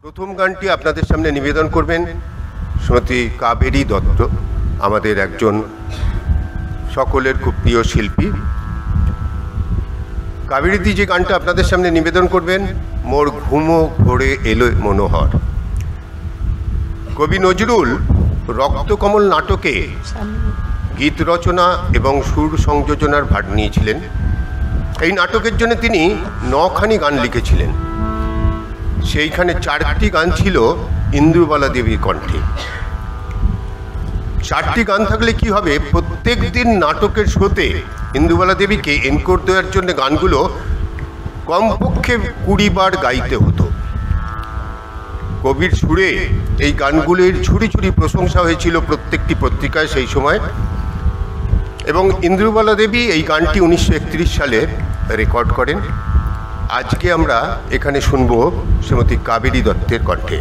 প্রথম গানটি আপনাদের সামনে নিবেদন করবেন শ্রীমতী কাবেরী দত্ত, আমাদের একজন সকলের খুব প্রিয় শিল্পী। কাবেরীদি যে গানটা আপনাদের সামনে নিবেদন করবেন, মোর ঘুমো ঘোরে এলো মনোহর। কবি নজরুল রক্তকমল নাটকে গীত রচনা এবং সুর সংযোজনার ভার নিয়েছিলেন। এই নাটকের জন্য তিনি 9খানি গান লিখেছিলেন। সেইখানে 4টি গান ছিল ইন্দ্রবালা দেবীর কণ্ঠে। 4টি গান থাকলে কি হবে, প্রত্যেক দিন নাটকের শোতে ইন্দ্রবালা দেবীকে এনকোর দেওয়ার জন্য গানগুলো কমপক্ষে 20 বার গাইতে হতো। কবির সুরে এই গানগুলির ছুরি ছুরি প্রশংসা হয়েছিল প্রত্যেকটি পত্রিকায় সেই সময়। এবং ইন্দ্রবালা দেবী এই গানটি 1931 সালে রেকর্ড করেন। আজকে আমরা এখানে শুনব শ্রীমতী কাবেরী দত্তের কণ্ঠে।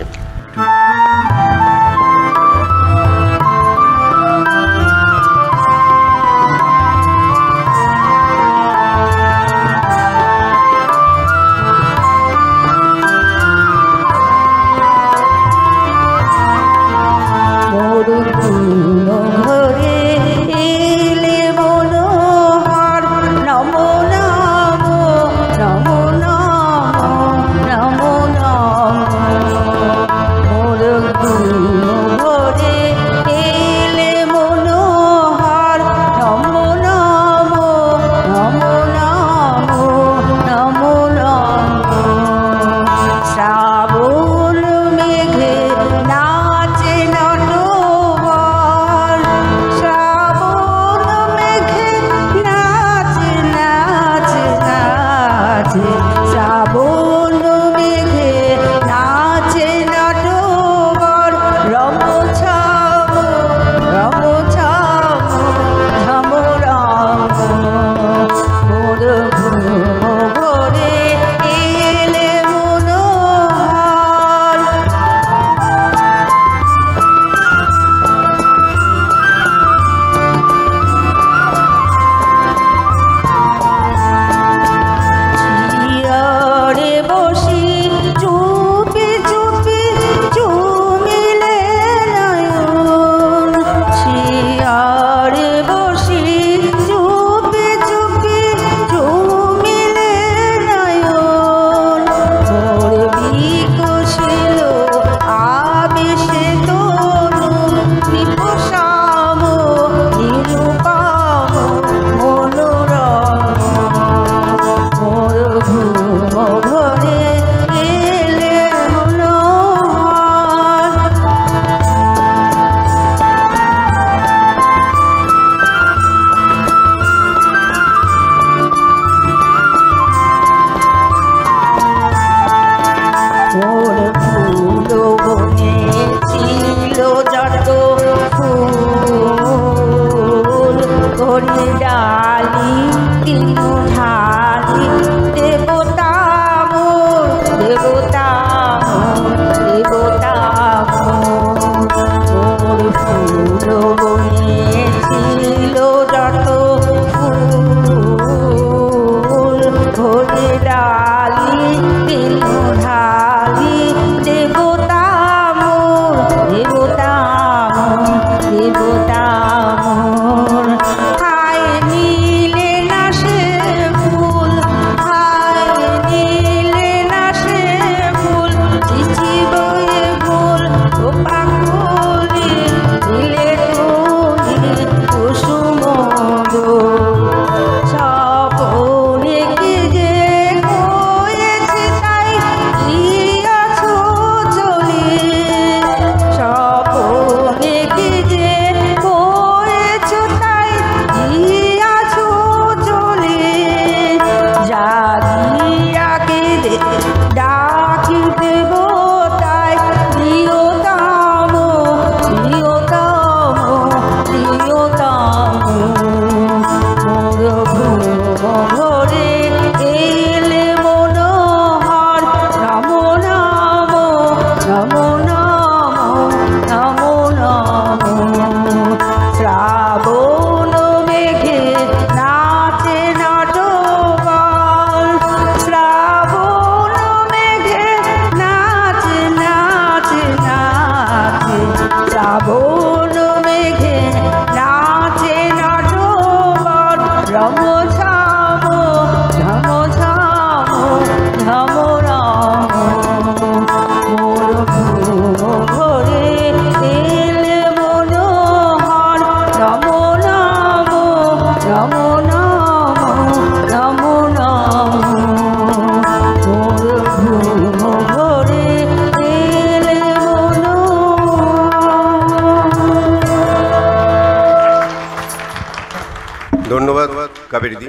কাবেরীদি।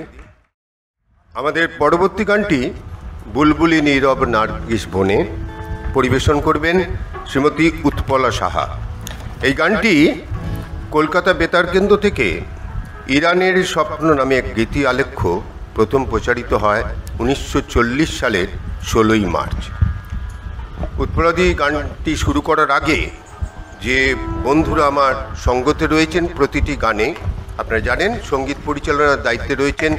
আমাদের পরবর্তী গানটি বুলবুলি নীরব নার্গিস বনে পরিবেশন করবেন শ্রীমতী উৎপলা সাহা। এই গানটি কলকাতা বেতার কেন্দ্র থেকে ইরানের স্বপ্ন নামে এক গীতি আলেখ্য প্রথম প্রচারিত হয় 1940 সালের 16ই মার্চ। উৎপলাদি গানটি শুরু করার আগে যে বন্ধুরা আমার সঙ্গতে রয়েছেন প্রতিটি গানে, আপনারা জানেন সঙ্গীত পরিচালনার দায়িত্বে রয়েছেন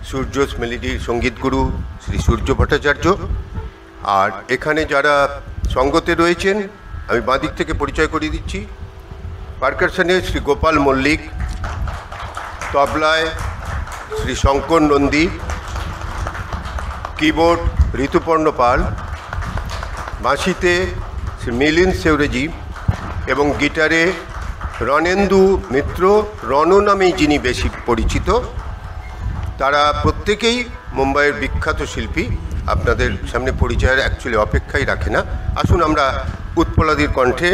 সূর্যস মেলোডির সঙ্গীতগুরু শ্রী সূর্য ভট্টাচার্য। আর এখানে যারা সঙ্গতে রয়েছেন আমি বাঁ দিক থেকে পরিচয় করিয়ে দিচ্ছি। পারকাশনে শ্রী গোপাল মল্লিক, তবলায় শ্রী শঙ্কর নন্দী, কিবোর্ড ঋতুপর্ণ পাল, বাঁশিতে শ্রী মিলিন্দ সেওরেজি এবং গিটারে রণেন্দু মিত্র, রণ নামেই যিনি বেশি পরিচিত। তারা প্রত্যেকেই মুম্বাইয়ের বিখ্যাত শিল্পী, আপনাদের সামনে পরিচয়ের অ্যাকচুয়ালি অপেক্ষাই রাখে না। আসুন আমরা উৎপলাদির কণ্ঠে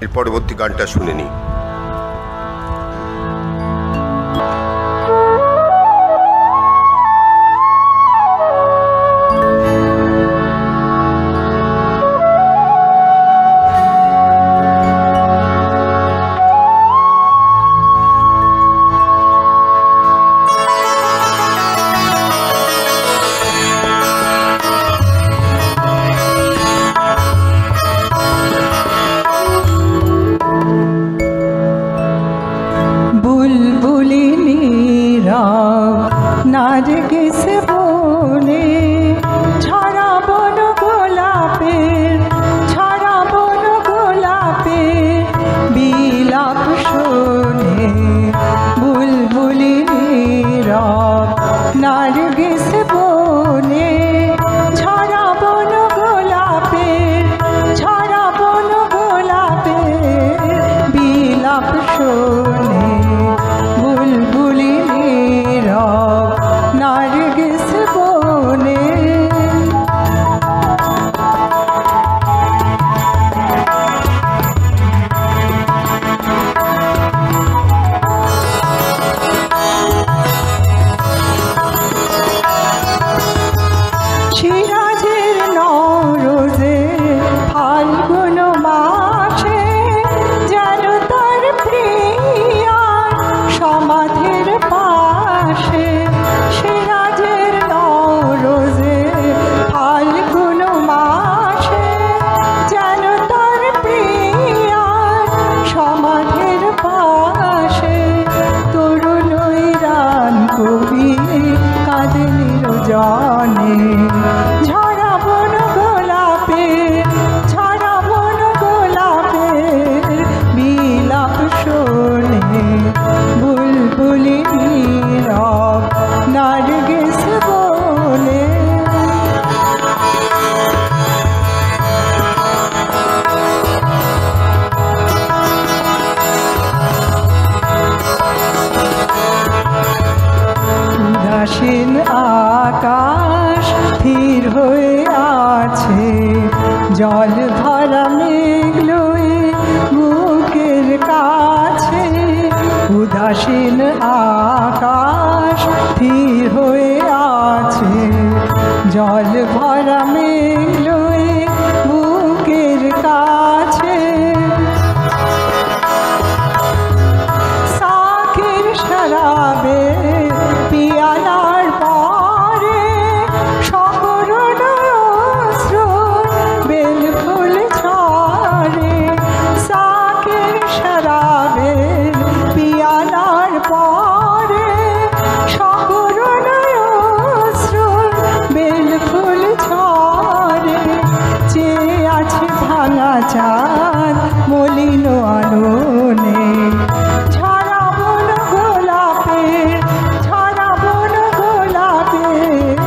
এর পরবর্তী গানটা শুনে নিই। নার্গিস বনে ছড়াবো না গোলাপের, ছড়াবো না গোলাপের বিলাপ শোনে বুলবুলি নীরব। নার্গিস বনে ছড়াবো না গোলাপের, ছড়াবো না গোলাপের বিলাপ শোনে বুলবুলি নীরব। নার্গিস বনে সিরাজের নরোজে ফাল্গুন মাসে যেন তার প্রিয়ার সমাধির পাশে। সিরাজের নরোজে ফাল্গুন মাসে যেন তার প্রিয়ার সমাধির পাশে। তরুণ ইরান কবি কাঁদে নির্জনে ঝরাবো না গোলাপের, ঝরাবো না গোলাপের বিলাপ শোনে বুলবুলি নীরব। নার্গিস বনে উদাসীন আকাশ স্থির হয়ে আছে, জল ভরা মেঘ লয়ে বুকের কাছে। উদাসীন আকাশ স্থির হয়ে আছে, জল ভরা মেঘ লয়ে বুকের কাছে। সাখের শরাবে পিয়ালার পরে সকরুণ অশ্রু বেল ফুল ঝরে। সাখের শরাবে পিয়ালার পরে সকরুণ অশ্রু বেল ফুল ঝরে। চেয়ে আছে ভাঙা চাঁদ মলিন আলোনে ঝরাবো না গোলাপের, ঝরাবো না গোলাপের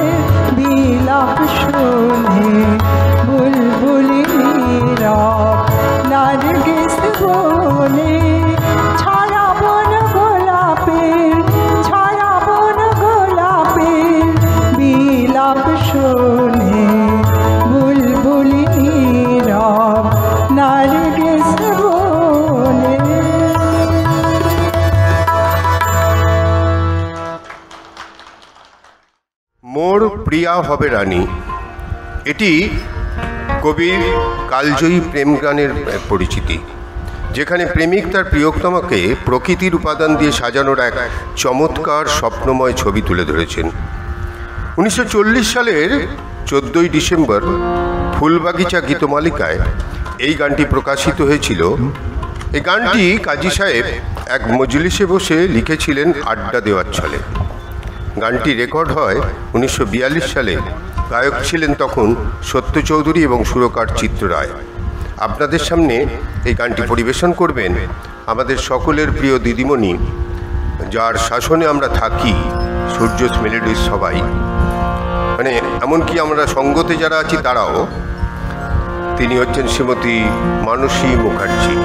বিলাপ শোনে বুলবুলি নীরব। নার্গিস বনে ছড়াবো না গোলাপের, ছড়াবো না গোলাপের বিলাপ শোনে বুলবুলি নীরব। নার্গিস বনে প্রিয়া হবে রানী, এটি কবির কালজয়ী প্রেম গানের পরিচিতি, যেখানে প্রেমিক তার প্রিয়তমাকে প্রকৃতির উপাদান দিয়ে সাজানোর এক চমৎকার স্বপ্নময় ছবি তুলে ধরেছেন। 1940 সালের 14ই ডিসেম্বর ফুলবাগিচা গীতমালিকায় এই গানটি প্রকাশিত হয়েছিল। এই গানটি কাজী সাহেব এক মজলিসে বসে লিখেছিলেন আড্ডা দেওয়ার ছলে। গানটি রেকর্ড হয় 1942 সালে। গায়ক ছিলেন তখন সত্য চৌধুরী এবং সুরকার চিত্র রায়। আপনাদের সামনে এই গানটি পরিবেশন করবেন আমাদের সকলের প্রিয় দিদিমণি, যার শাসনে আমরা থাকি, সূর্যস মেলোডিস সবাই, মানে এমনকি আমরা সঙ্গতে যারা আছি তারাও। তিনি হচ্ছেন শ্রীমতী মানসী মুখার্জি।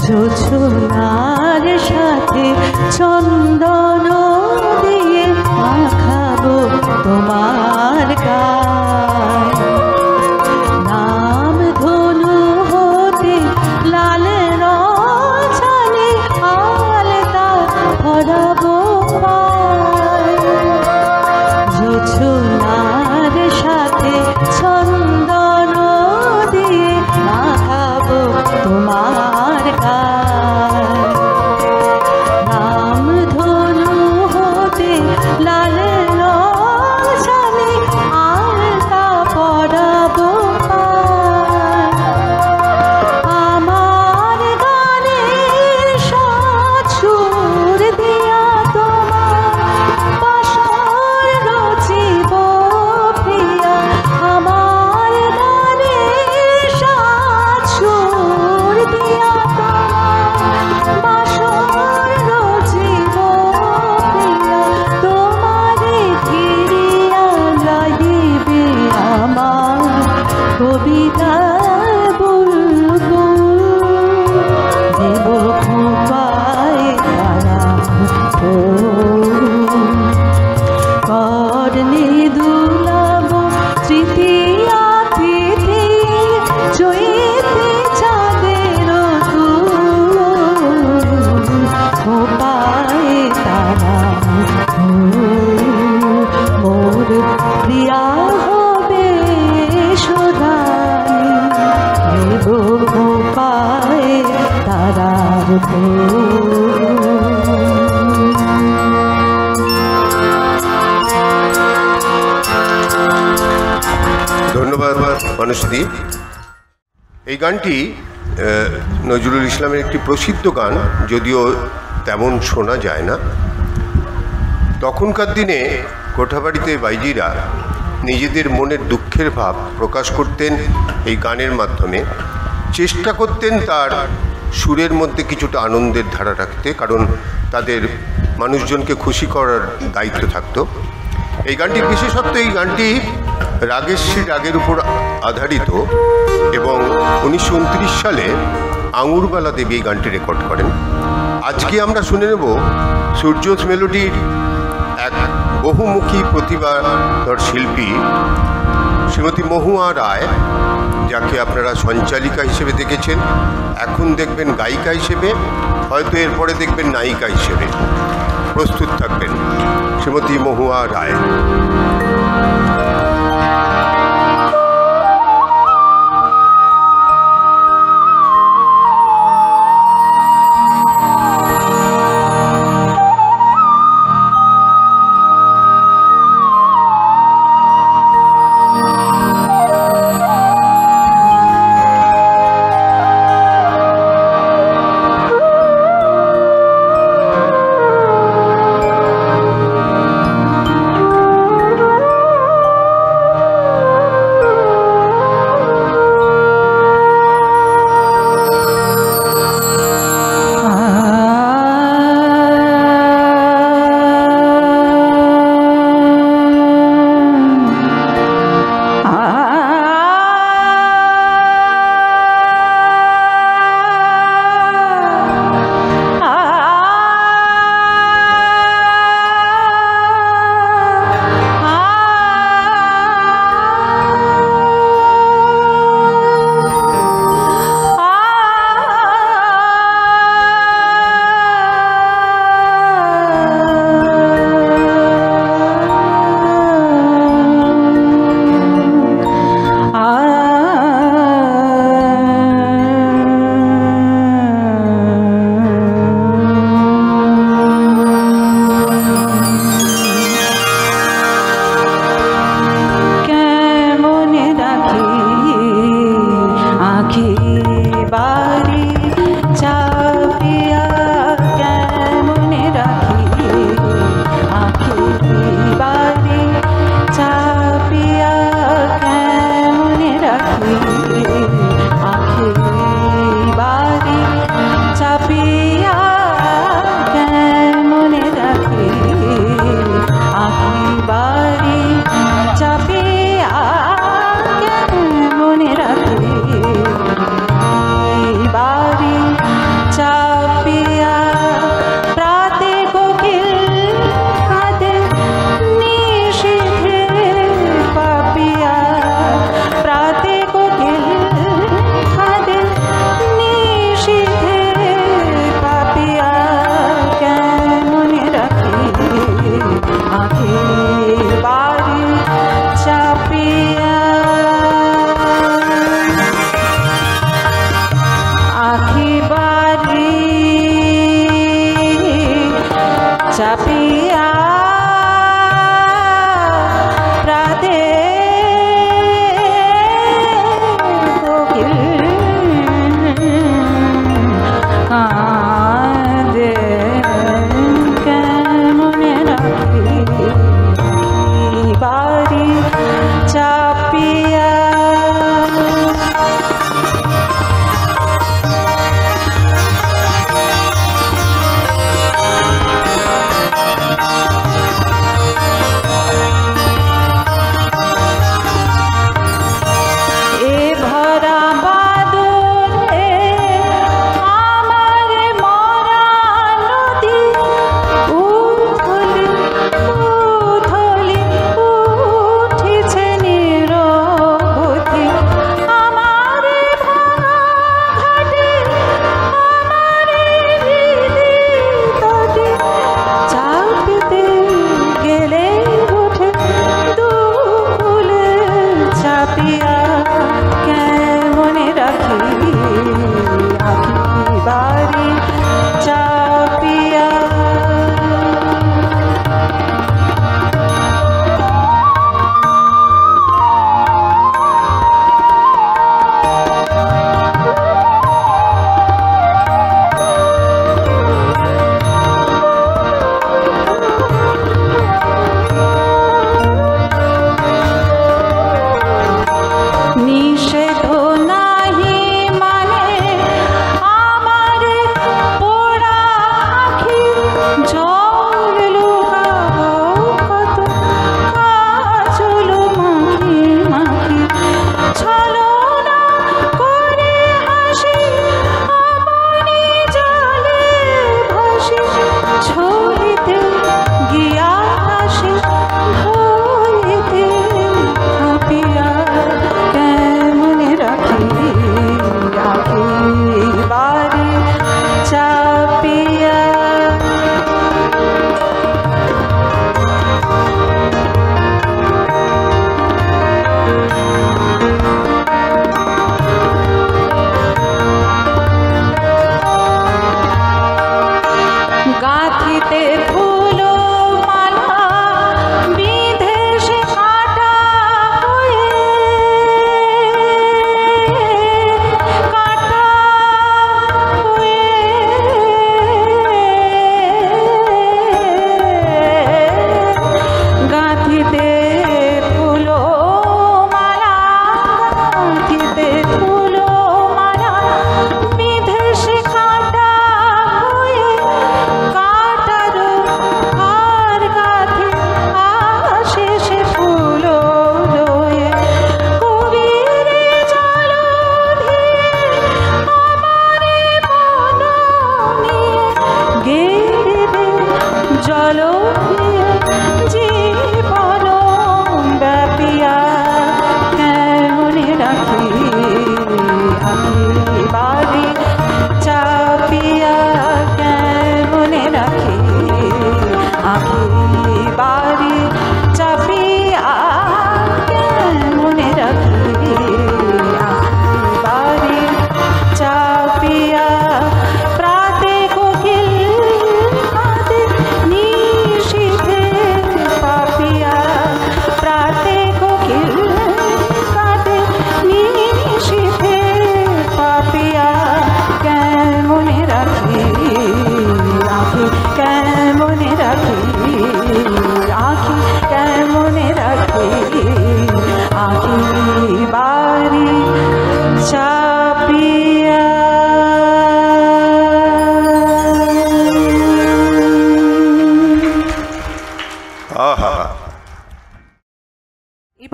জোছনার সাথে চন্দন দিয়ে মাখাবো তোমার গায়, নাম ধনু হতে লাল রছানে আলতা ভরাবো পায়। জোছনার সাথে চন্দন দিয়ে মাখাবো তোমার গায়, নাম ধনু মানুষদি। এই গানটি নজরুল ইসলামের একটি প্রসিদ্ধ গান, যদিও তেমন শোনা যায় না। তখনকার দিনে কোঠাবাড়িতে বাইজিরা নিজেদের মনের দুঃখের ভাব প্রকাশ করতেন এই গানের মাধ্যমে। চেষ্টা করতেন তার সুরের মধ্যে কিছুটা আনন্দের ধারা রাখতে, কারণ তাদের মানুষজনকে খুশি করার দায়িত্ব থাকতো। এই গানটির বিশেষত্ব, এই গানটি রাগেশ্বরী রাগের উপর আধারিত এবং 1929 সালে আঙুরবালা দেবী এই গানটি রেকর্ড করেন। আজকে আমরা শুনে নেব সূর্যস মেলোডির এক বহুমুখী প্রতিভাধর শিল্পী শ্রীমতী মহুয়া রায়, যাকে আপনারা সঞ্চালিকা হিসেবে দেখেছেন, এখন দেখবেন গায়িকা হিসেবে, হয়তো এরপরে দেখবেন নায়িকা হিসেবে। প্রস্তুত থাকবেন শ্রীমতী মহুয়া রায়।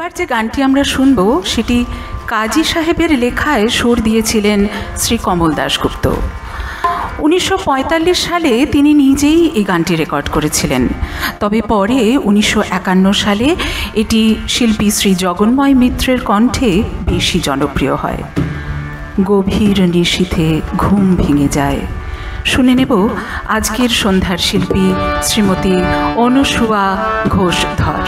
এবার যে গানটি আমরা শুনব সেটি কাজী সাহেবের লেখায় সুর দিয়েছিলেন শ্রী কমল দাশগুপ্ত। 1945 সালে তিনি নিজেই এই গানটি রেকর্ড করেছিলেন, তবে পরে 1951 সালে এটি শিল্পী শ্রী জগন্ময় মিত্রের কণ্ঠে বেশি জনপ্রিয় হয়। গভীর নিশীথে ঘুম ভেঙে যায়। শুনে নেব আজকের সন্ধ্যার শিল্পী শ্রীমতী অনুসুয়া ঘোষধর।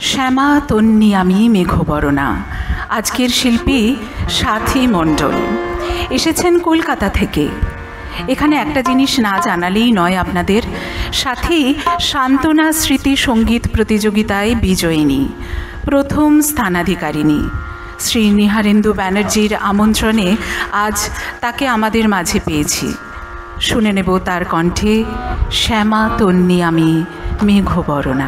শ্যামা তন্নি আমি মেঘবরণা। আজকের শিল্পী সাথী মণ্ডল এসেছেন কলকাতা থেকে। এখানে একটা জিনিস না জানালেই নয় আপনাদের, সাথেই সান্ত্বনা স্মৃতি সঙ্গীত প্রতিযোগিতায় বিজয়িনী, প্রথম স্থানাধিকারিণী। শ্রী নিহারেন্দু ব্যানার্জির আমন্ত্রণে আজ তাকে আমাদের মাঝে পেয়েছি। শুনে নেব তার কণ্ঠে শ্যামা তন্নি আমি মেঘবরণা।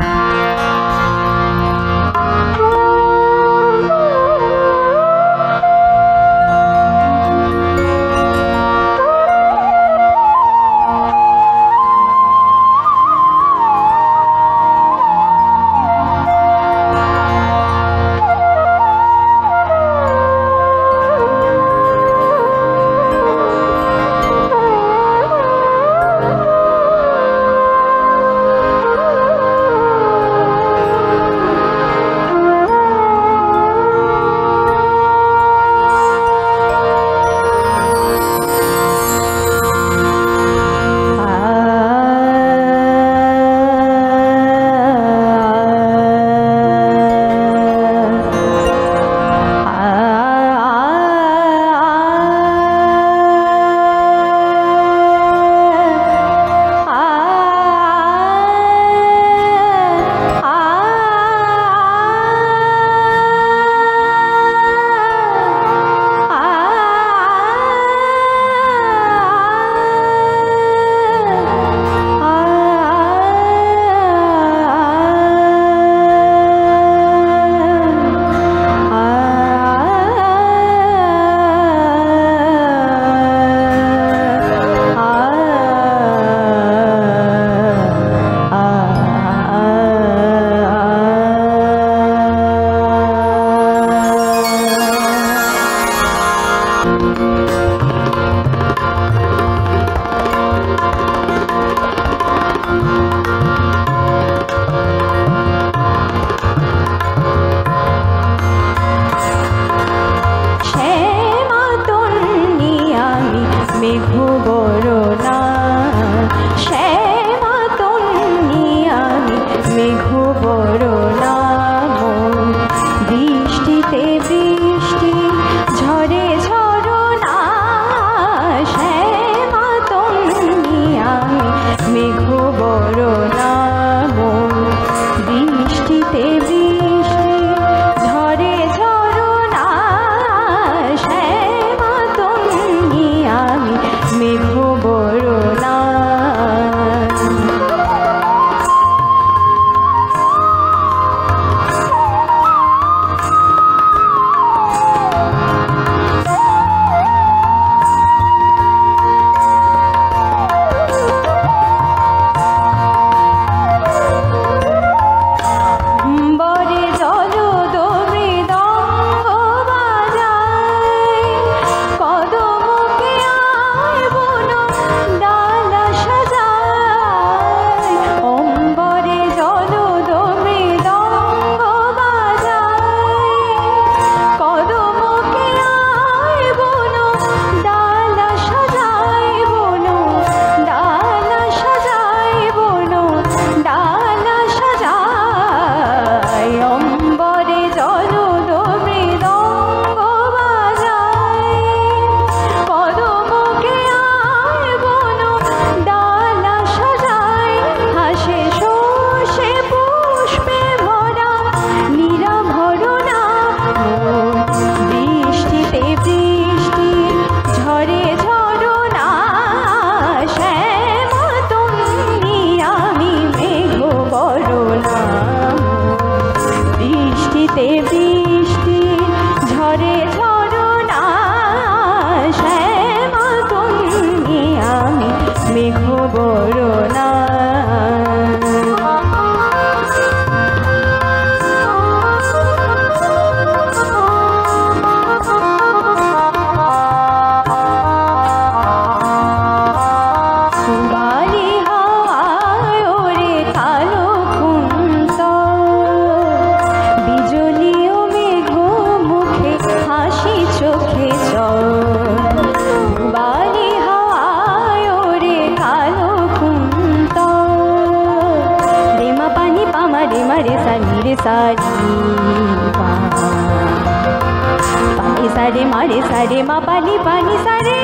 सारे मारे सारे मा पानी पानी सारे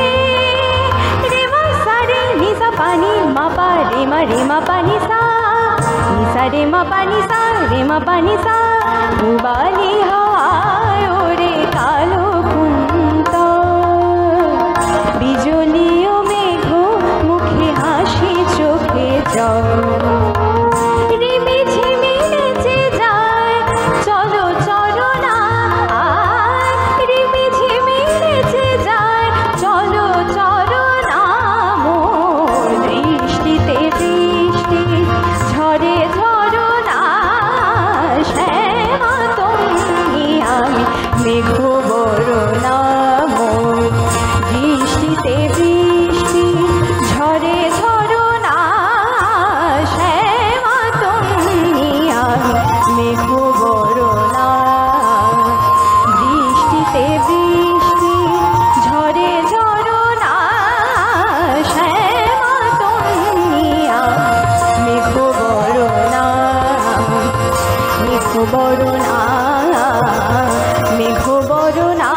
रे मा सारे नि নিসা পানি মা পা রে মা পানি সা নিসা রে মা পানি সা রে মা পানি সা উবালি হাওয়ায় ওরে কালো কুন্তা বিজলি ও মেঘ মুখে হাসি চোখে জল রিমি ঝিমি নেচে যায় চলো চলো না রিমি ঝিমি নেচে যায় চলো চলো না মোর বৃষ্টিতে বৃষ্টি ঝরে ঝরো না শ্যামা তুমি আমি মেঘ বড় না মোর বৃষ্টিতে বৃষ্টি ঝরে ঝরো না শ্যামা তুমি আমি মেঘ বড় না বৃষ্টিতে বৃষ্টি ঝরে ঝরো না শ্যামা তুমি আমি মেঘ বড় না মেঘ বড় না মেঘ বড় না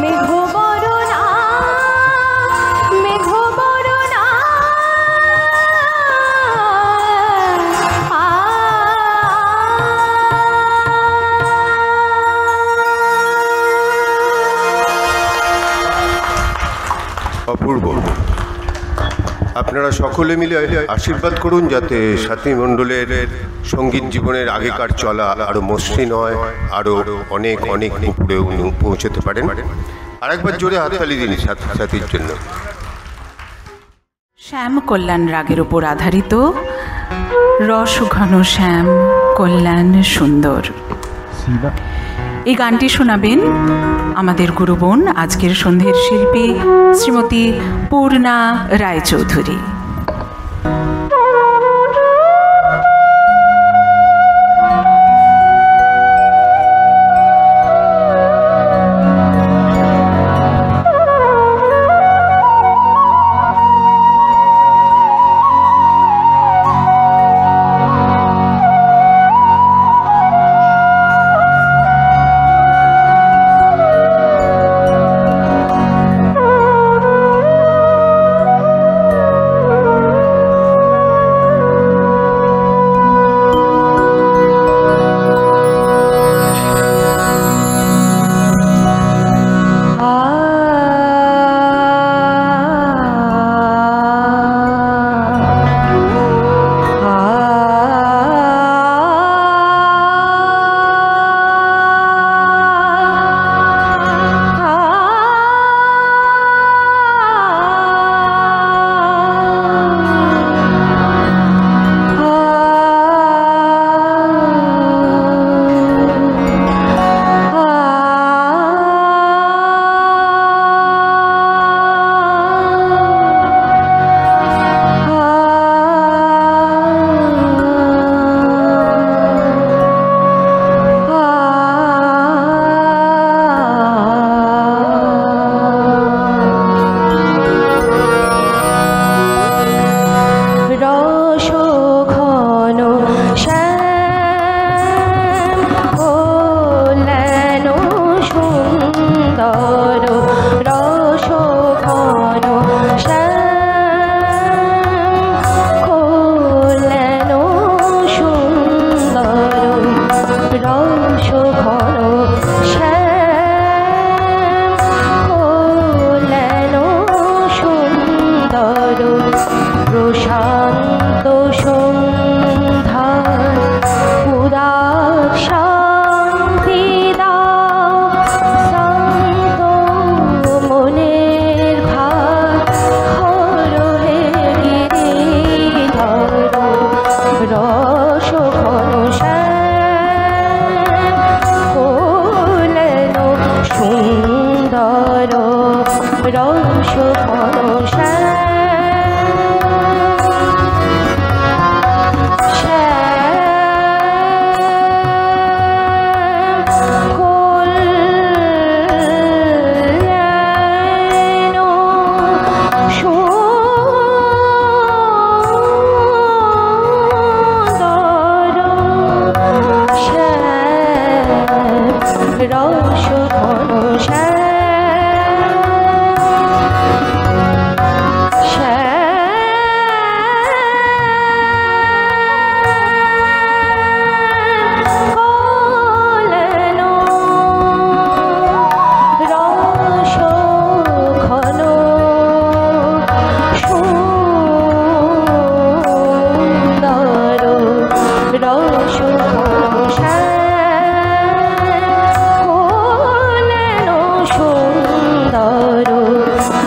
মেঘ বড় না মেঘ বড় না অপূর্ব। আপনারা সকলে মিলে আশীর্বাদ করুন যাতে সাথী মণ্ডলের সঙ্গীত জীবনের আগেকার চলা আরো মসৃণ হয়, আরো অনেক অনেক উপরে উনি পৌঁছতে পারেন। আরেকবার জোরে হাততালি দিন সাথীর জন্য। শ্যাম কল্যাণ রাগের উপর আধারিত রস ঘন শ্যাম কল্যাণ সুন্দর এই গানটি শোনাবেন আমাদের গুরুবোন আজকের সন্ধ্যের শিল্পী শ্রীমতী পূর্ণা রায়চৌধুরী।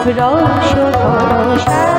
রসঘন শ্যাম।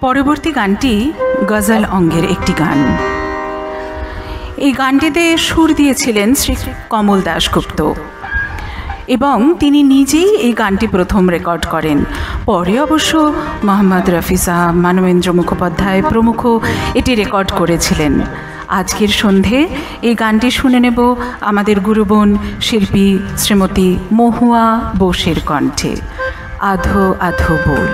পরবর্তী গানটি গজল অঙ্গের একটি গান। এই গানটিতে সুর দিয়েছিলেন শ্রী কমল দাশগুপ্ত এবং তিনি নিজেই এই গানটি প্রথম রেকর্ড করেন। পরে অবশ্য মোহাম্মদ রফি সাহাব, মানবেন্দ্র মুখোপাধ্যায় প্রমুখ এটি রেকর্ড করেছিলেন। আজকের সন্ধে এই গানটি শুনে নেব আমাদের গুরুবোন শিল্পী শ্রীমতী মহুয়া বোসের কণ্ঠে, আধো আধো বোল।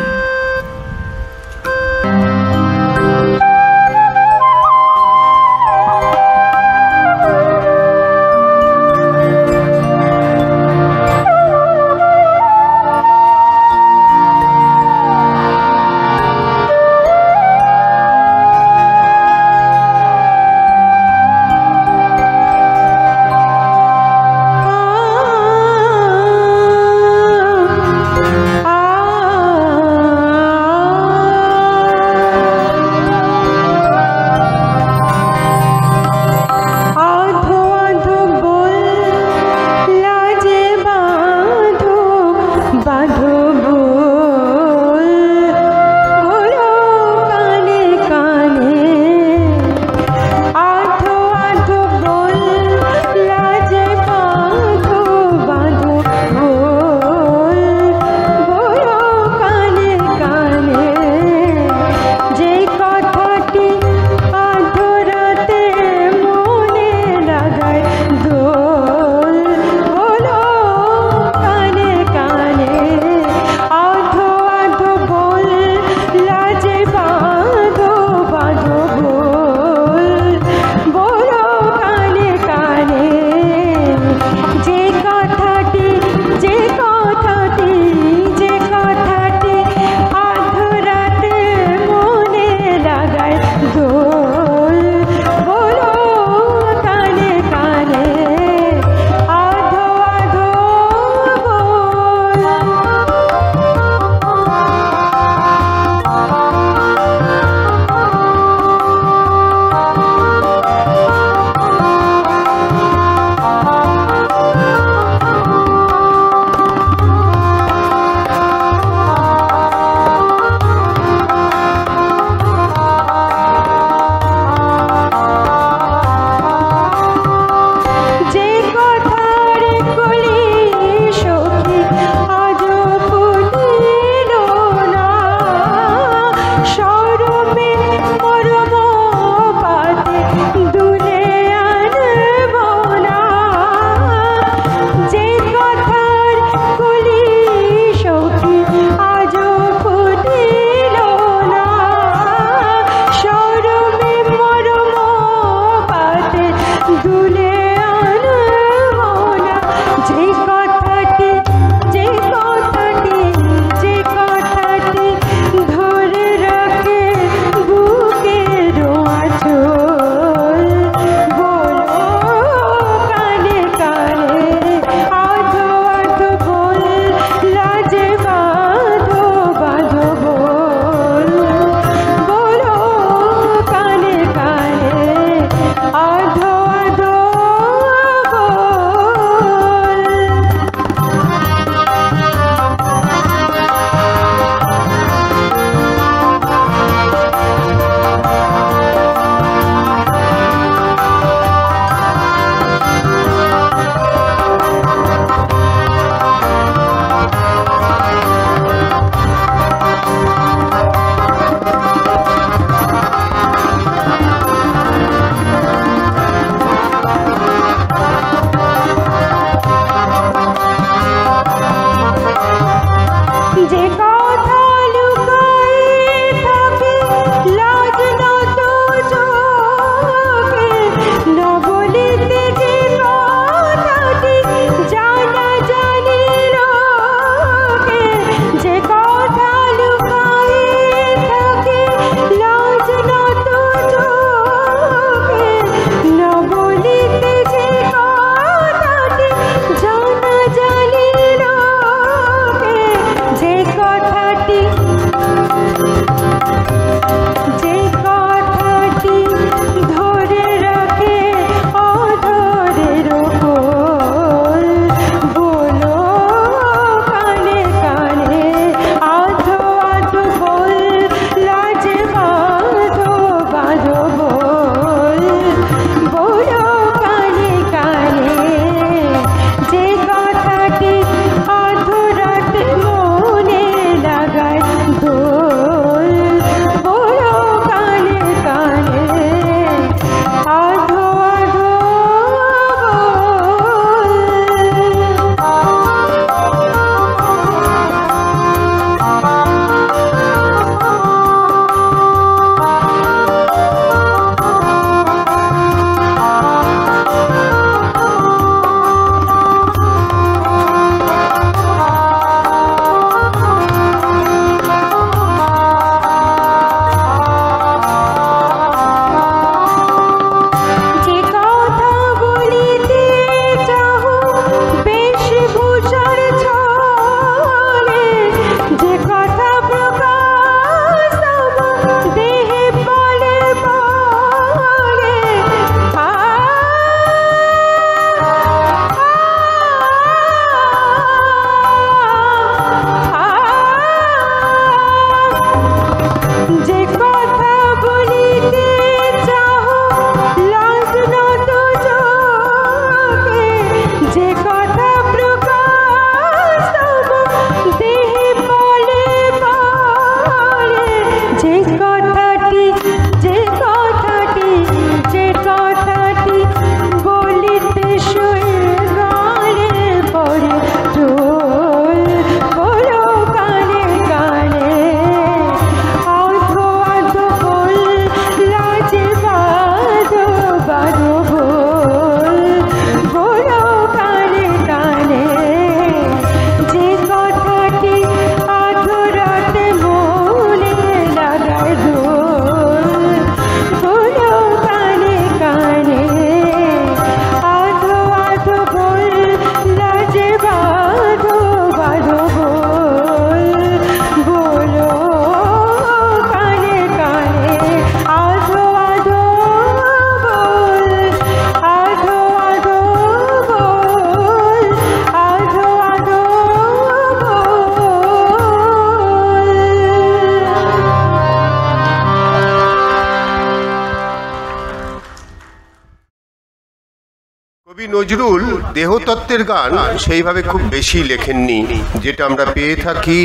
নজরুল দেহতত্ত্বের গান সেইভাবে খুব বেশি লেখেননি, যেটা আমরা পেয়ে থাকি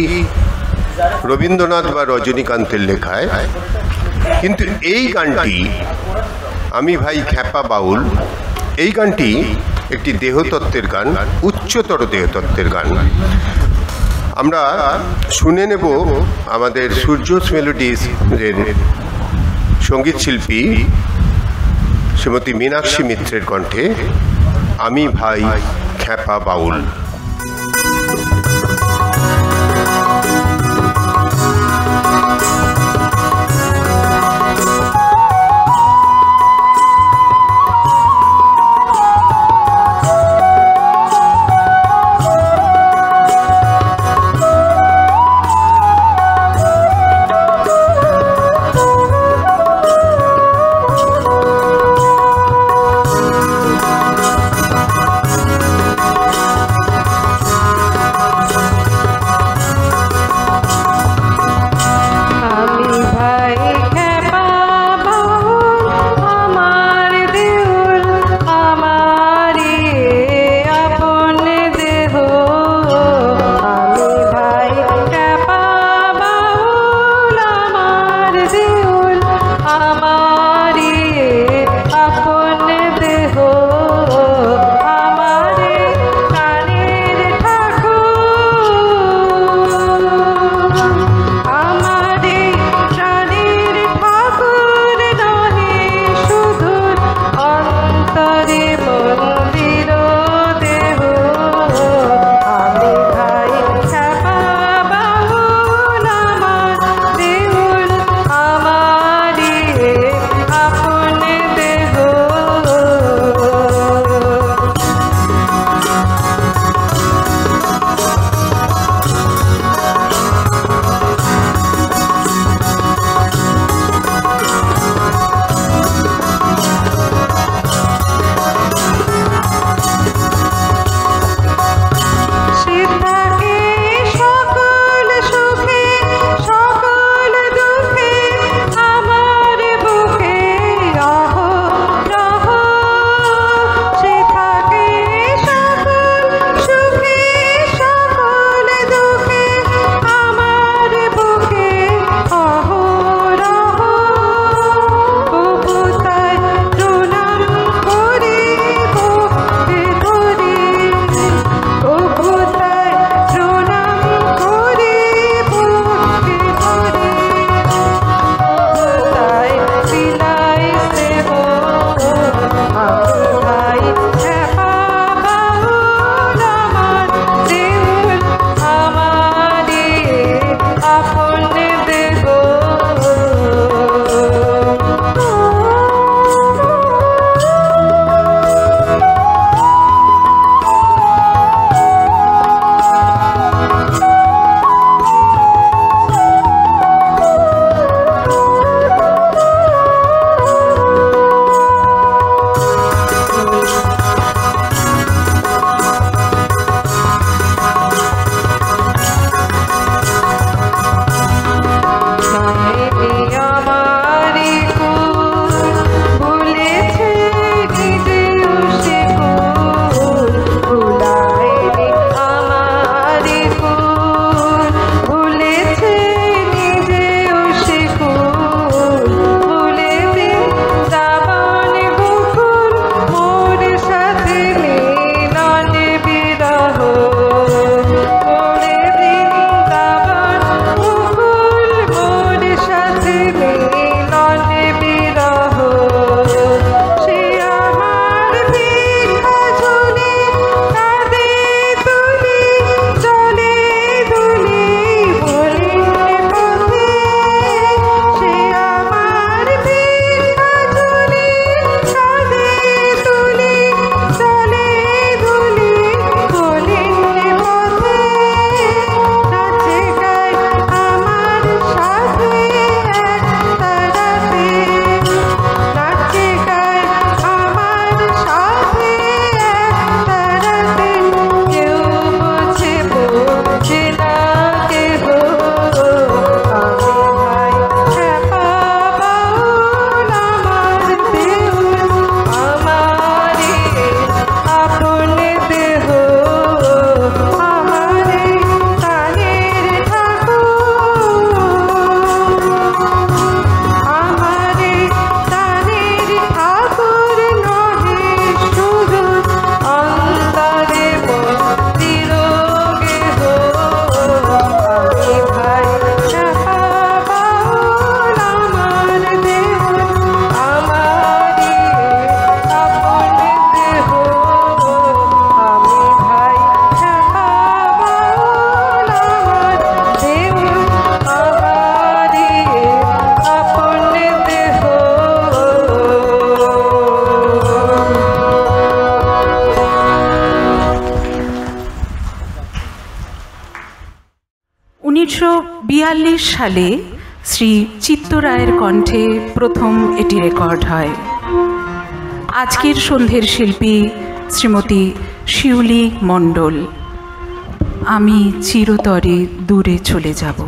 রবীন্দ্রনাথ বা রজনীকান্তের লেখায়। কিন্তু এই গানটি আমি ভাই খ্যাপা বাউল, এই গানটি একটি দেহতত্ত্বের গান, উচ্চতর দেহতত্ত্বের গান। আমরা শুনে নেব আমাদের সূর্যস মেলোডিস এর সঙ্গীত শিল্পী শ্রীমতী মীনাক্ষী মিত্রের কণ্ঠে আমি ভাই খ্যাপা বাউল। 1942 সালে শ্রী চিত্তরায়ের কণ্ঠে প্রথম এটি রেকর্ড হয়। আজকের সন্ধ্যের শিল্পী শ্রীমতী শিউলি মণ্ডল। আমি চিরতরে দূরে চলে যাব।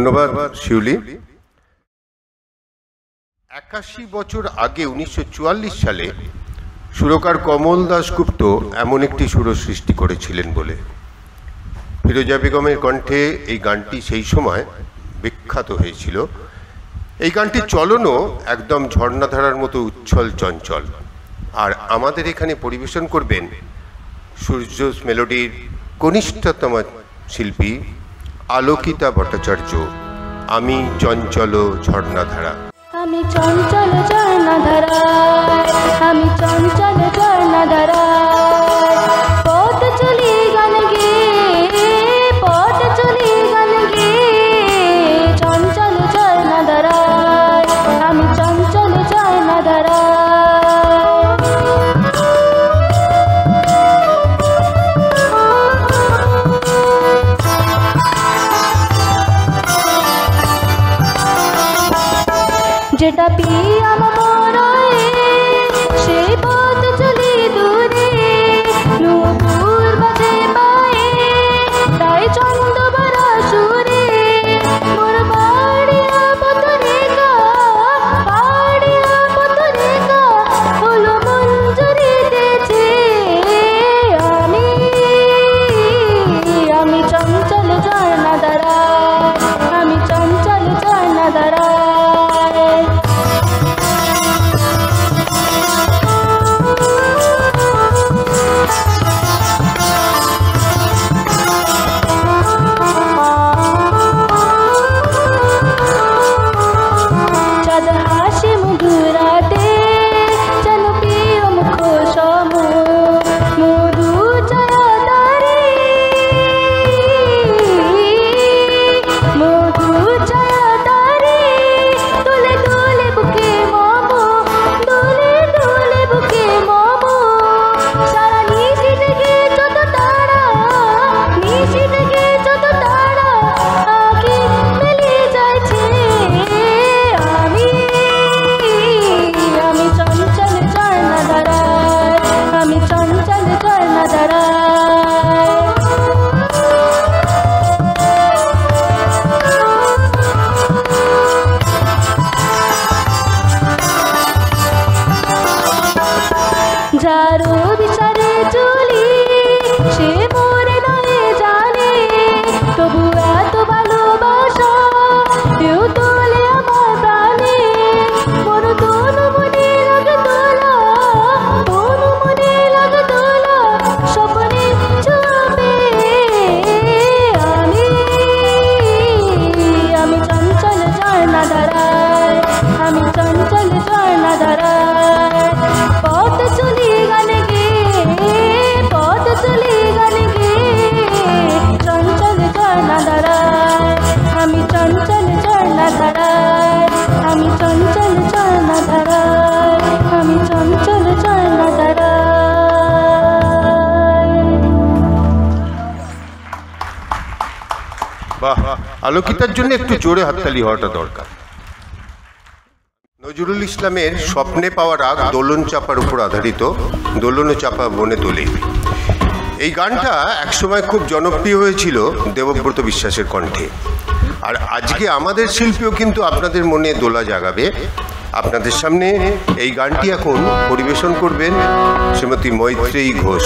ধন্যবাদ শিউলি। 81 বছর আগে 1944 সালে সুরকার কমল দাশগুপ্ত এমন একটি সুর সৃষ্টি করেছিলেন বলে। ফিরোজা বেগমের কণ্ঠে এই গানটি সেই সময় বিখ্যাত হয়েছিল। এই গানটির চলনও একদম ঝর্ণাধারার মতো উচ্ছল চঞ্চল। আর আমাদের এখানে পরিবেশন করবেন সূর্য মেলোডির কনিষ্ঠতম শিল্পী আলোকিতা ভট্টাচার্য। আমি চঞ্চল ঝর্ণাধারা। আমি চঞ্চল ঝর্ণাধারা, আমি চঞ্চল ঝর্ণাধারা, পথ চলি গান গেয়ে, পথ চলি গান গেয়ে, চঞ্চল ঝর্ণাধারা, আমি চঞ্চল ঝর্ণাধারা। যেটা পিয়াম মরয়ে সেই পথ চলি দূরে, নূপুর বাজে পায়ে তাই ছন্দ ভরা সুরে, মোর পাড়িয়া পথরেখা, পাড়িয়া পথরেখা হলো মঞ্জুরিতেছে। আমি চঞ্চল ঝর্ণাধারা, আমি চঞ্চল ঝর্ণাধারা। যারো বিচারে চলি সে মোরে নয় জানে, তবু এত ভালোবাসা কেউ তোলে আমার প্রাণে। মন তনু মনে লাগে তোলা, তনু মনে লাগে তোলা, স্বপ্নে ছুপে। আমি চঞ্চল ঝর্ণাধারায়, আমি চঞ্চল ঝর্ণাধারায়, পথ চলি গান গেয়ে, পথ চলি গান গেয়ে, চঞ্চল ঝর্ণাধারায়, আমি চঞ্চল ঝর্ণাধারায়, আমি চঞ্চল ঝর্ণাধারায়, আমি চঞ্চল ঝর্ণাধারায়। বাহ, আলোকিতার জন্য একটু জোরে হাততালি হওয়াটা দরকার। নজরুল ইসলামের স্বপ্নে পাওয়া রাগ দোলন চাপার উপর আধারিত, দোলন চাপা বনে তোলে। এই গানটা একসময় খুব জনপ্রিয় হয়েছিল দেবব্রত বিশ্বাসের কণ্ঠে। আর আজকে আমাদের শিল্পীও কিন্তু আপনাদের মনে দোলা জাগাবে। আপনাদের সামনে এই গানটি এখন পরিবেশন করবেন শ্রীমতী মৈত্রেয়ী ঘোষ।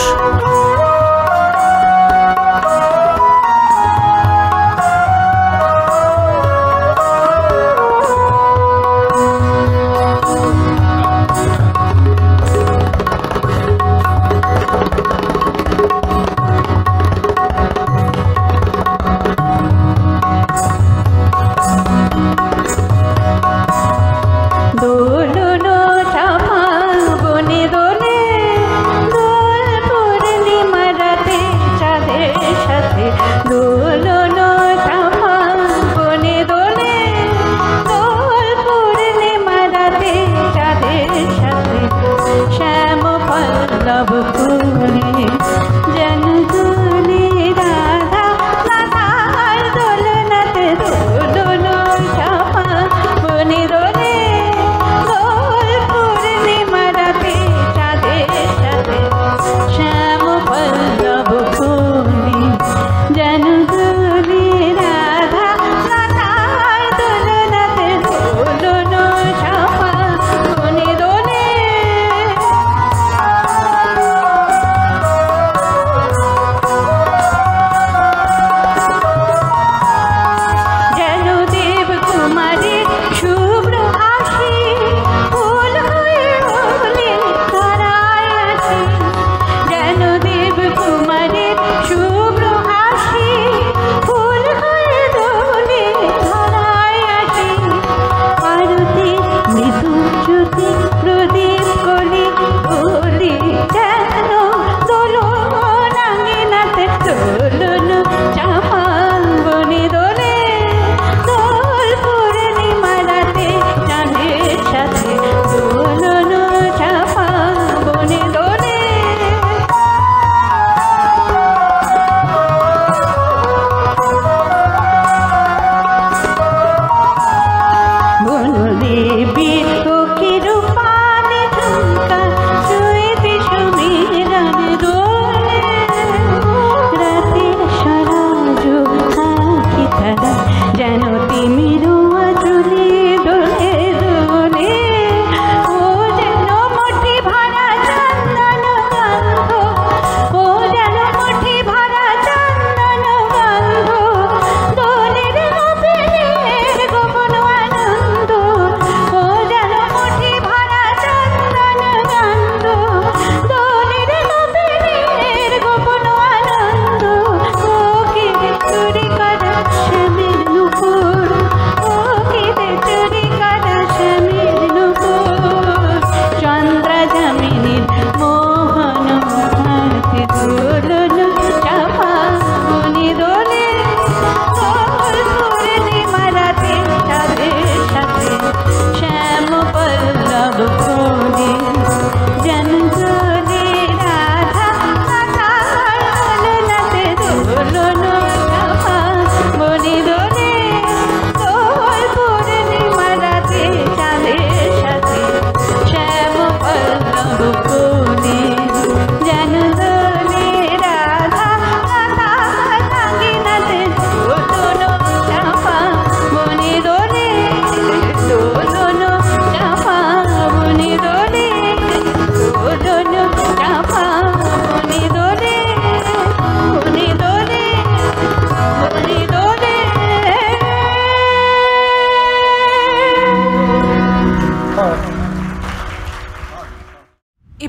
দোলন চাপা বনে দোলে, দোল পূর্ণিমা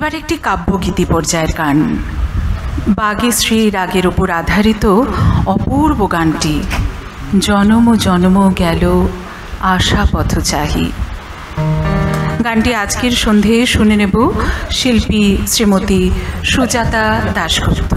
এবার একটি কাব্যগীতি পর্যায়ের গান, বাগেশ্রী রাগের উপর আধারিত অপূর্ব গানটি জনম জনম গেল আশা পথ চাহি। গানটি আজকের সন্ধে শুনে নেব শিল্পী শ্রীমতী সুজাতা দাশগুপ্ত।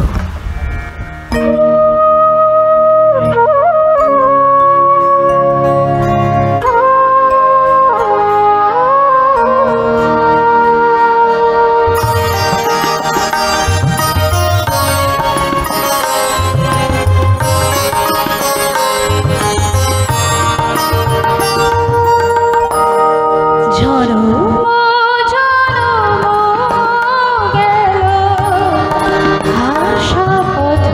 আশা পথ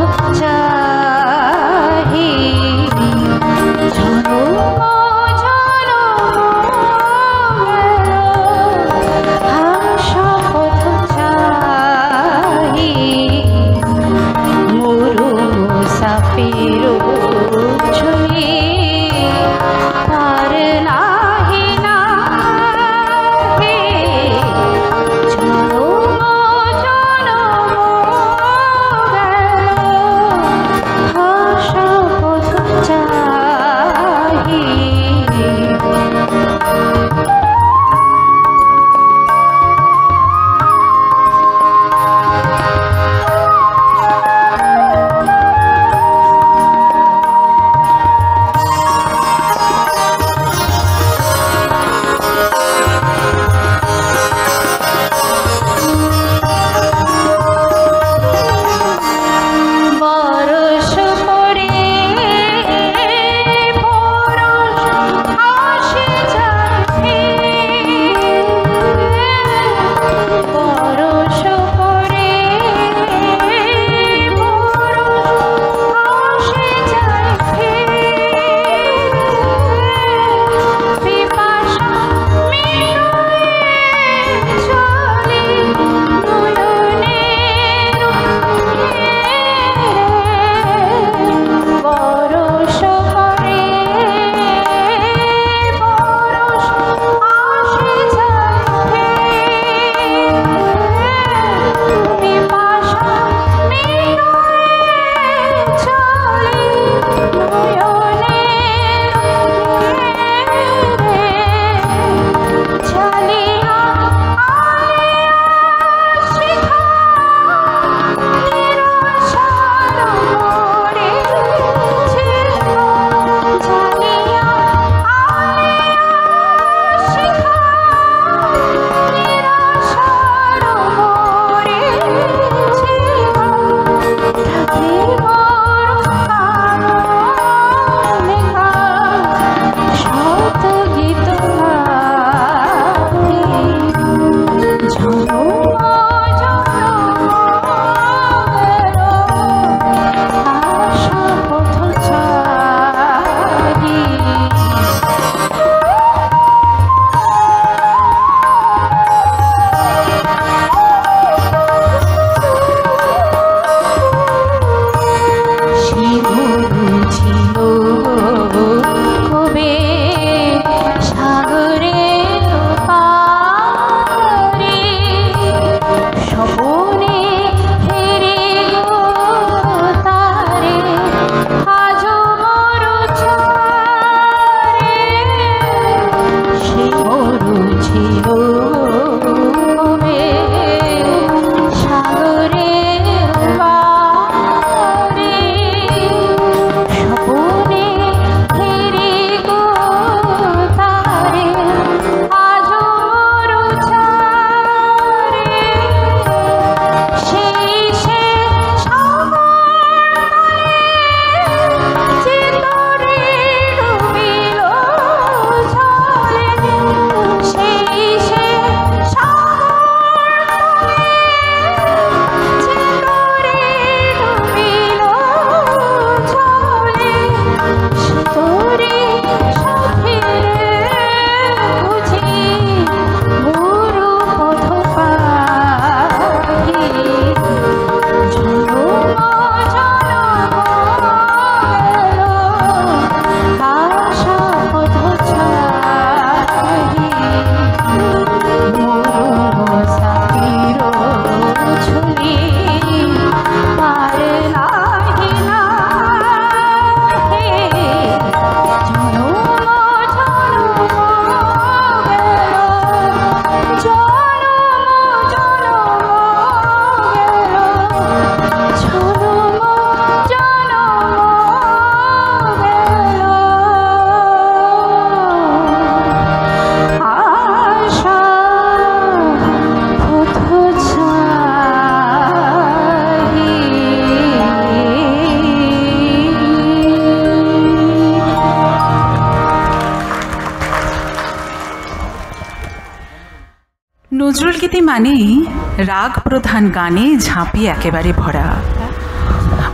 নজরুল গীতি মানেই রাগ প্রধান গানে ঝাঁপি একেবারে ভরা।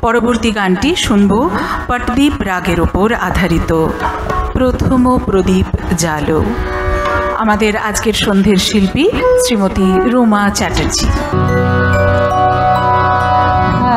পরবর্তী গানটি শুনব পটদ্বীপ রাগের ওপর আধারিত প্রথম প্রদীপ জালো। আমাদের আজকের সন্ধ্যের শিল্পী শ্রীমতী রুমা চ্যাটার্জি। আ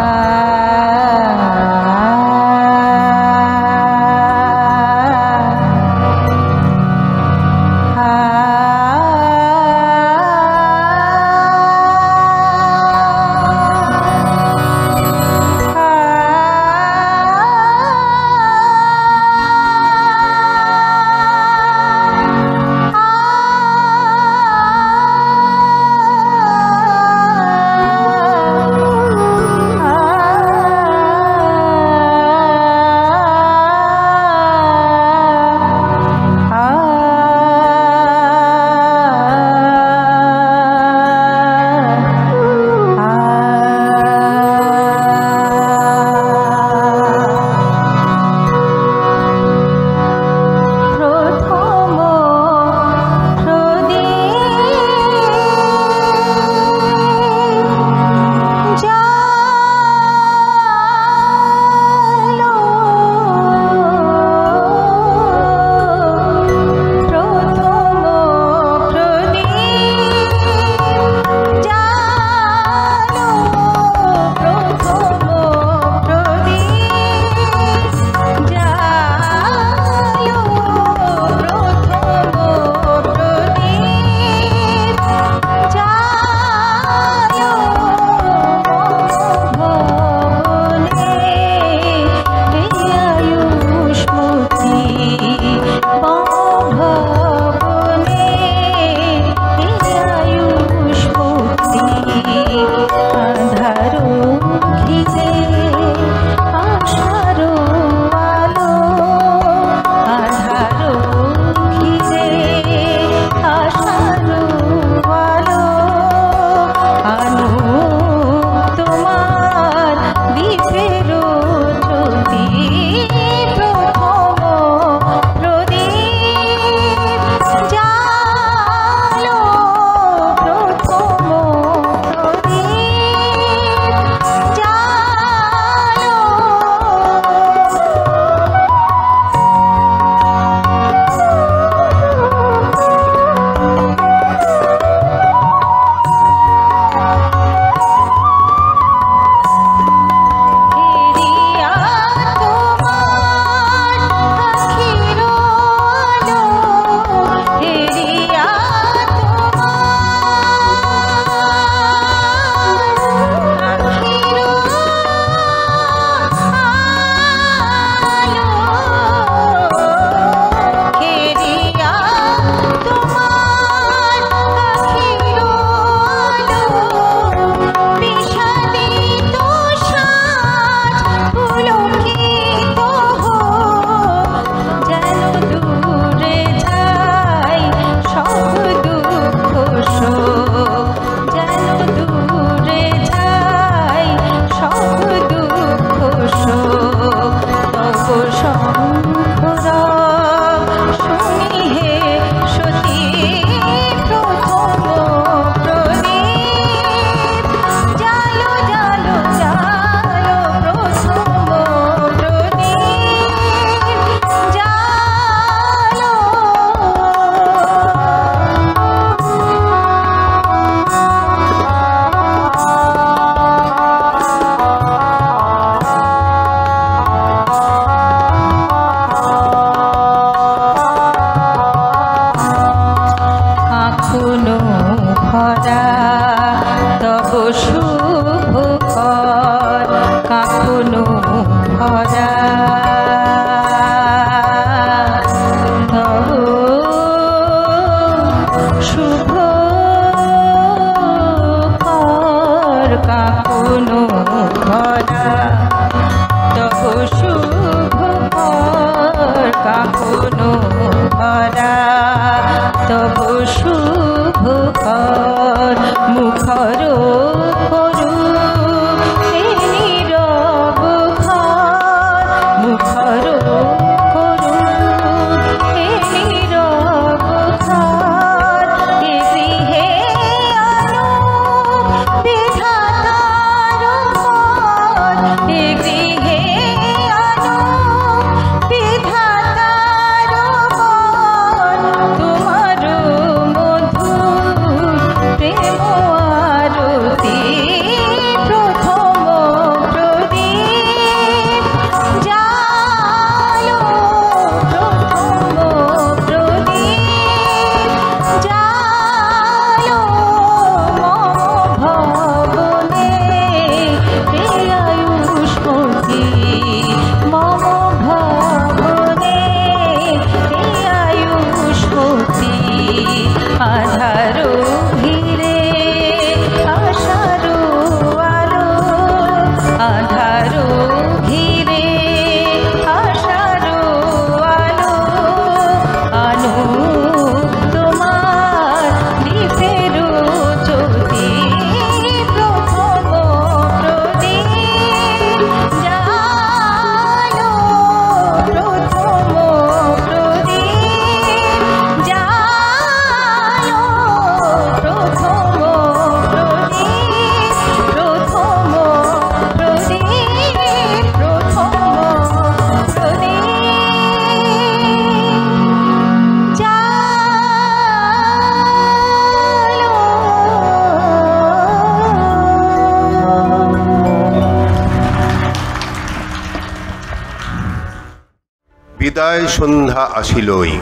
বিদায় সন্ধ্যা আসিলই।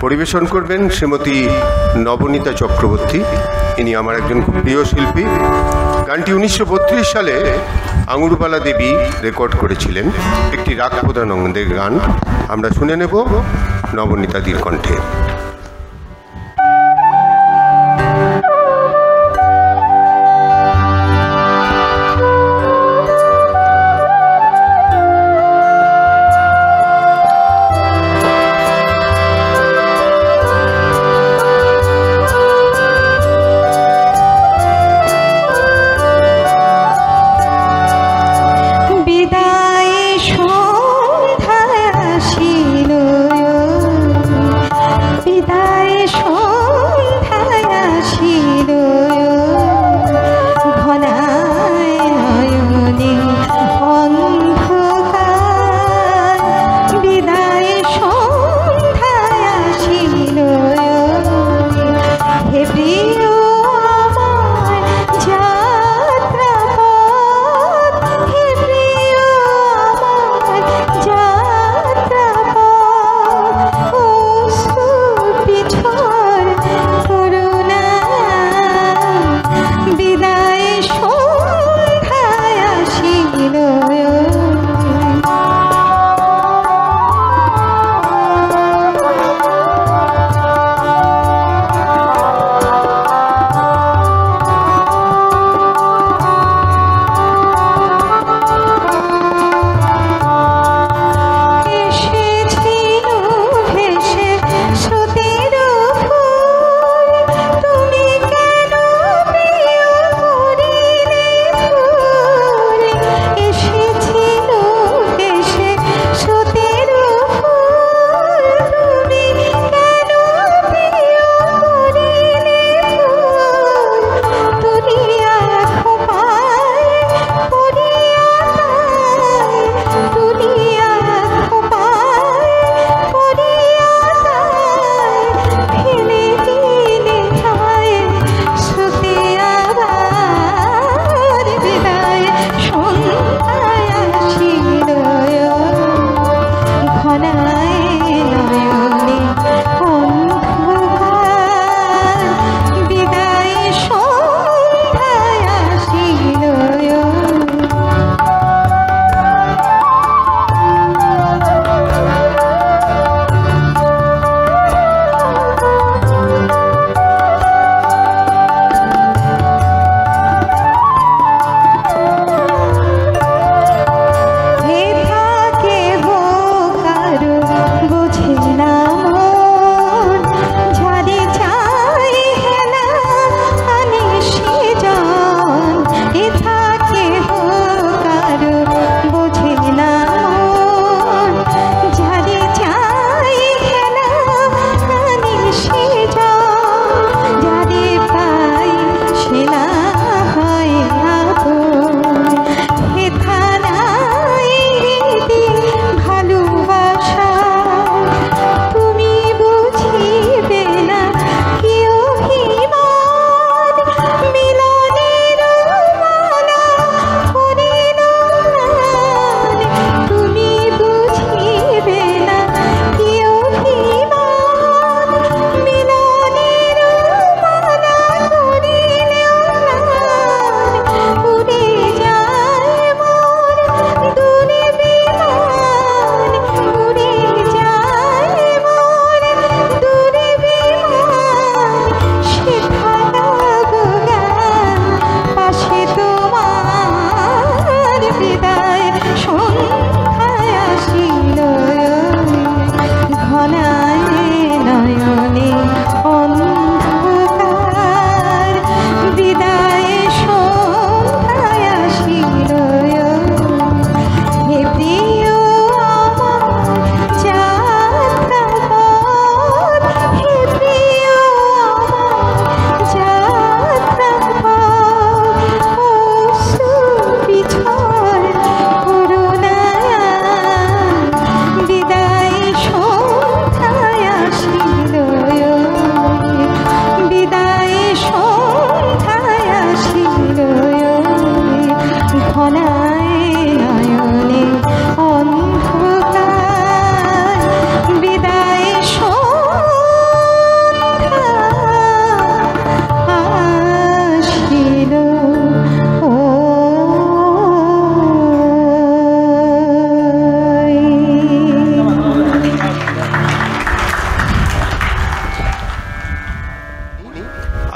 পরিবেশন করবেন শ্রীমতী নবনীতা চক্রবর্তী। ইনি আমার একজন খুব প্রিয় শিল্পী। গানটি 1932 সালে আঙুরবালা দেবী রেকর্ড করেছিলেন, একটি রাগ প্রধানদের গান। আমরা শুনে নেব নবনীতাদির কণ্ঠে। বিদায় সন্ধ্যা আসিল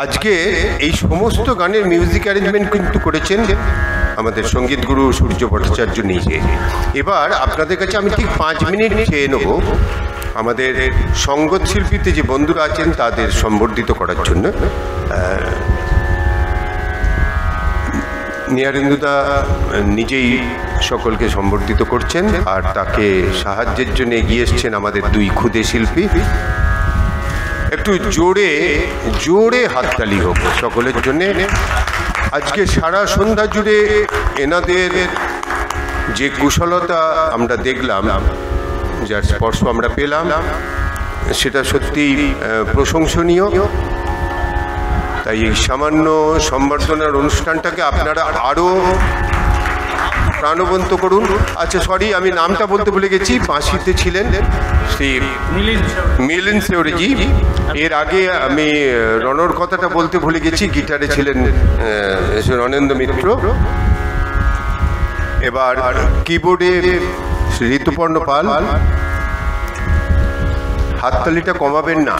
আজকে এই সমস্ত গানের মিউজিক অ্যারেঞ্জমেন্ট কিন্তু করেছেন আমাদের সঙ্গীত গুরু সূর্য ভট্টাচার্য নিজে। এবার আপনাদের কাছে আমি ঠিক 5 মিনিট চেয়ে নেব আমাদের সঙ্গীত শিল্পীতে যে বন্ধুরা আছেন তাদের সম্বর্ধিত করার জন্য। নিহারেন্দুদা নিজেই সকলকে সম্বর্ধিত করছেন, আর তাকে সাহায্যের জন্য এগিয়ে এসছেন আমাদের 2 ক্ষুদে শিল্পী। একটু জোরে জোরে হাততালি হোক সকলের জন্যে। আজকে সারা সন্ধ্যা জুড়ে এনাদের যে কুশলতা আমরা দেখলাম, যার স্পর্শ আমরা পেলাম, সেটা সত্যি প্রশংসনীয়। তাই এই সামান্য সম্বর্ধনার অনুষ্ঠানটাকে আপনারা আরও প্রাণবন্ত করুন। আচ্ছা সরি, আমি নামটা বলতে ভুলে গেছি। বাঁশিতে ছিলেন শ্রী মিলিন সেওরেজি। এর আগে আমি রণর কথাটা বলতে ভুলে গেছি, গিটারে ছিলেন রণেন্দ্র মিত্র। এবার কিবোর্ডে শ্রী ঋতুপর্ণ পাল। হাততালিটা কমাবেন না।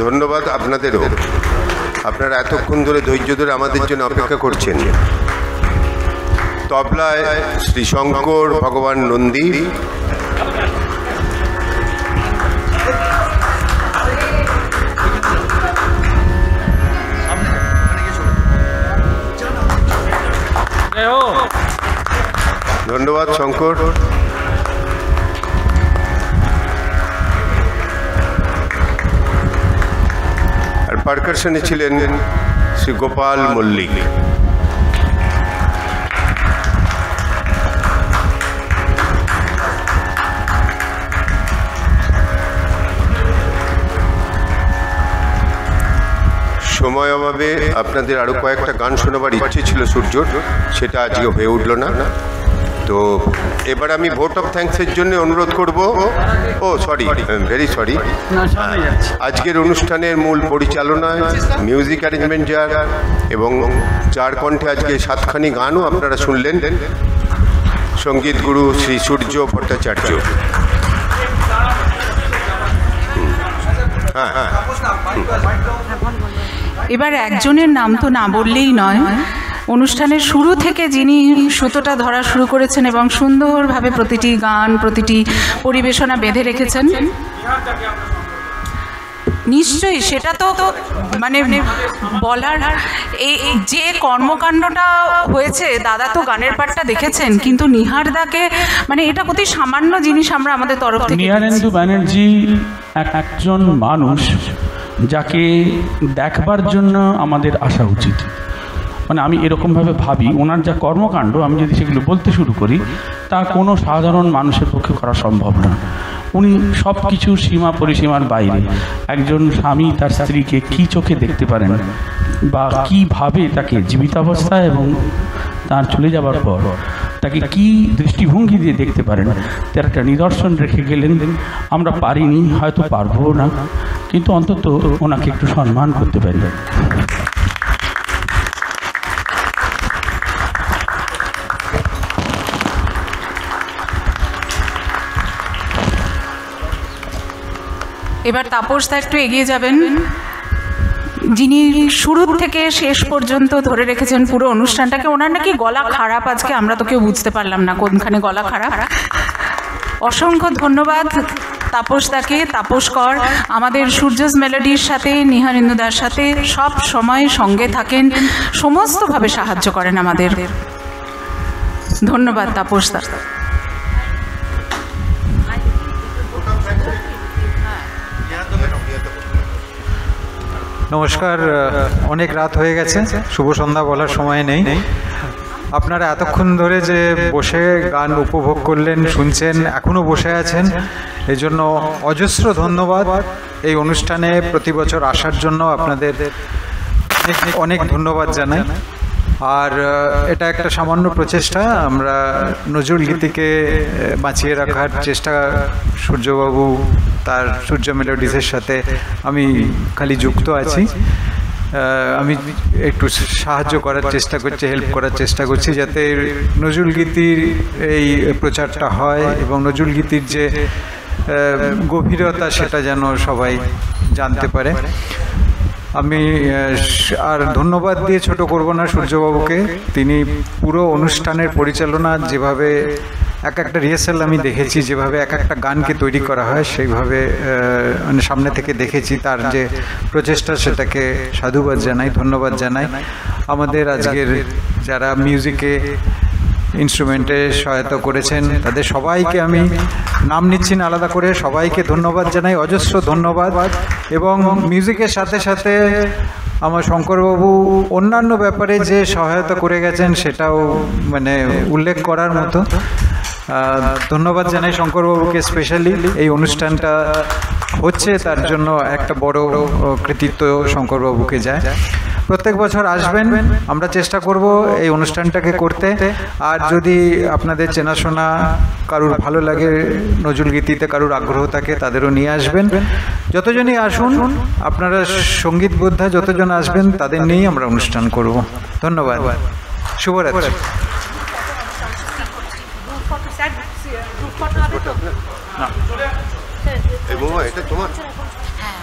ধন্যবাদ আপনাদেরও, আপনারা এতক্ষণ ধরে ধৈর্য ধরে আমাদের জন্য অপেক্ষা করছেন। তবলায় শ্রী শঙ্কর ভগবান নন্দী, ধন্যবাদ শঙ্কর। আর পারকাশনে ছিলেন শ্রী গোপাল মল্লিক। সময় অভাবে আপনাদের আরও কয়েকটা গান শোনাবার ইচ্ছে ছিল সূর্যর, সেটা আজকে হয়ে উঠল না। তো এবার আমি ভোট অফ থ্যাঙ্কসের জন্য অনুরোধ করব। ও সরি, ভেরি সরি। আজকের অনুষ্ঠানের মূল পরিচালনায় মিউজিক অ্যারেঞ্জমেন্ট যার, এবং যার কণ্ঠে আজকে 7খানি গানও আপনারা শুনলেন, সঙ্গীত গুরু শ্রী সূর্য ভট্টাচার্য। হ্যাঁ হ্যাঁ, এবার একজনের নাম তো না বললেই নয়। অনুষ্ঠানের শুরু থেকে যিনি সুতোটা ধরা শুরু করেছেন এবং সুন্দরভাবে প্রতিটি গান, প্রতিটি পরিবেশনা বেঁধে রেখেছেন, নিশ্চয়ই সেটা তো মানে বলার। এই যে কর্মকাণ্ডটা হয়েছে, দাদা তো গানের পাঠটা দেখেছেন, কিন্তু নিহারদাকে মানে এটা অতি সামান্য জিনিস আমরা আমাদের তরফ থেকে। নিহারেন্দু ব্যানার্জি একজন মানুষ যাকে দেখবার জন্য আমাদের আসা উচিত। মানে আমি এরকমভাবে ভাবি, ওনার যা কর্মকাণ্ড আমি যদি সেগুলো বলতে শুরু করি, তা কোনো সাধারণ মানুষের পক্ষে করা সম্ভব না। উনি সব কিছু সীমা পরিসীমার বাইরে। একজন স্বামী তার স্ত্রীকে কী চোখে দেখতে পারেন, বা কীভাবে তাকে জীবিতাবস্থায় এবং তার চলে যাবার পর তাকে কি দৃষ্টিভঙ্গি দিয়ে দেখতে পারেন, তার একটা নিদর্শন রেখে গেলেন। আমরা পারিনি, হয়তো পারবো না, কিন্তু অন্তত ওনাকে একটু সম্মান করতে পারি। এবার তাপসদা একটু এগিয়ে যাবেন, যিনি শুরু থেকে শেষ পর্যন্ত ধরে রেখেছেন পুরো অনুষ্ঠানটাকে। ওনার নাকি গলা খারাপ আজকে, আমরা তো কেউ বুঝতে পারলাম না কোনখানে গলা খারাপ। অসংখ্য ধন্যবাদ তাপসদাকে। তাপস কর আমাদের সূর্যস মেলোডির সাথে, নিহারেন্দুদার সাথে সব সময় সঙ্গে থাকেন, সমস্তভাবে সাহায্য করেন আমাদের। ধন্যবাদ তাপসদা। নমস্কার, অনেক রাত হয়ে গেছে, শুভ সন্ধ্যা বলার সময় নেই। আপনারা এতক্ষণ ধরে যে বসে গান উপভোগ করলেন, শুনছেন, এখনও বসে আছেন, এই জন্য অজস্র ধন্যবাদ। এই অনুষ্ঠানে প্রতি বছর আসার জন্য আপনাদের অনেক ধন্যবাদ জানাই। আর এটা একটা সামান্য প্রচেষ্টা, আমরা নজরুল গীতিকে বাঁচিয়ে রাখার চেষ্টা, সূর্যবাবু তার সূর্য মেলোডিসের সাথে আমি খালি যুক্ত আছি। আমি একটু সাহায্য করার চেষ্টা করছি, হেল্প করার চেষ্টা করছি, যাতে নজরুল গীতির এই প্রচারটা হয় এবং নজরুল গীতির যে গভীরতা সেটা যেন সবাই জানতে পারে। আমি আর ধন্যবাদ দিয়ে ছোট করব না সূর্যবাবুকে। তিনি পুরো অনুষ্ঠানের পরিচালনা, যেভাবে এক একটা রিহার্সাল আমি দেখেছি, যেভাবে এক একটা গানকে তৈরি করা হয়, সেইভাবে মানে সামনে থেকে দেখেছি। তার যে প্রচেষ্টা, সেটাকে সাধুবাদ জানাই, ধন্যবাদ জানাই। আমাদের আজকের যারা মিউজিকে ইনস্ট্রুমেন্টে সহায়তা করেছেন তাদের সবাইকে আমি নাম নিচ্ছি না আলাদা করে, সবাইকে ধন্যবাদ জানাই, অজস্র ধন্যবাদ। এবং মিউজিকের সাথে সাথে আমার শঙ্করবাবু অন্যান্য ব্যাপারে যে সহায়তা করে গেছেন সেটাও মানে উল্লেখ করার মতো। ধন্যবাদ জানাই শঙ্করবাবুকে স্পেশালি। এই অনুষ্ঠানটা হচ্ছে তার জন্য একটা বড় কৃতিত্ব শঙ্করবাবুকে যায়। প্রত্যেক বছর আসবেন, আমরা চেষ্টা করব এই অনুষ্ঠানটাকে করতে। আর যদি আপনাদের চেনাশোনা কারুর ভালো লাগে নজরুল গীতিতে, কারুর আগ্রহ থাকে, তাদেরও নিয়ে আসবেন। যতজনই আসুন, আপনারা সঙ্গীত বোদ্ধা যতজন আসবেন তাদের নিয়েই আমরা অনুষ্ঠান করব। ধন্যবাদ, শুভরাত্রি। এই বৌমা, এটা তোমার? হ্যাঁ,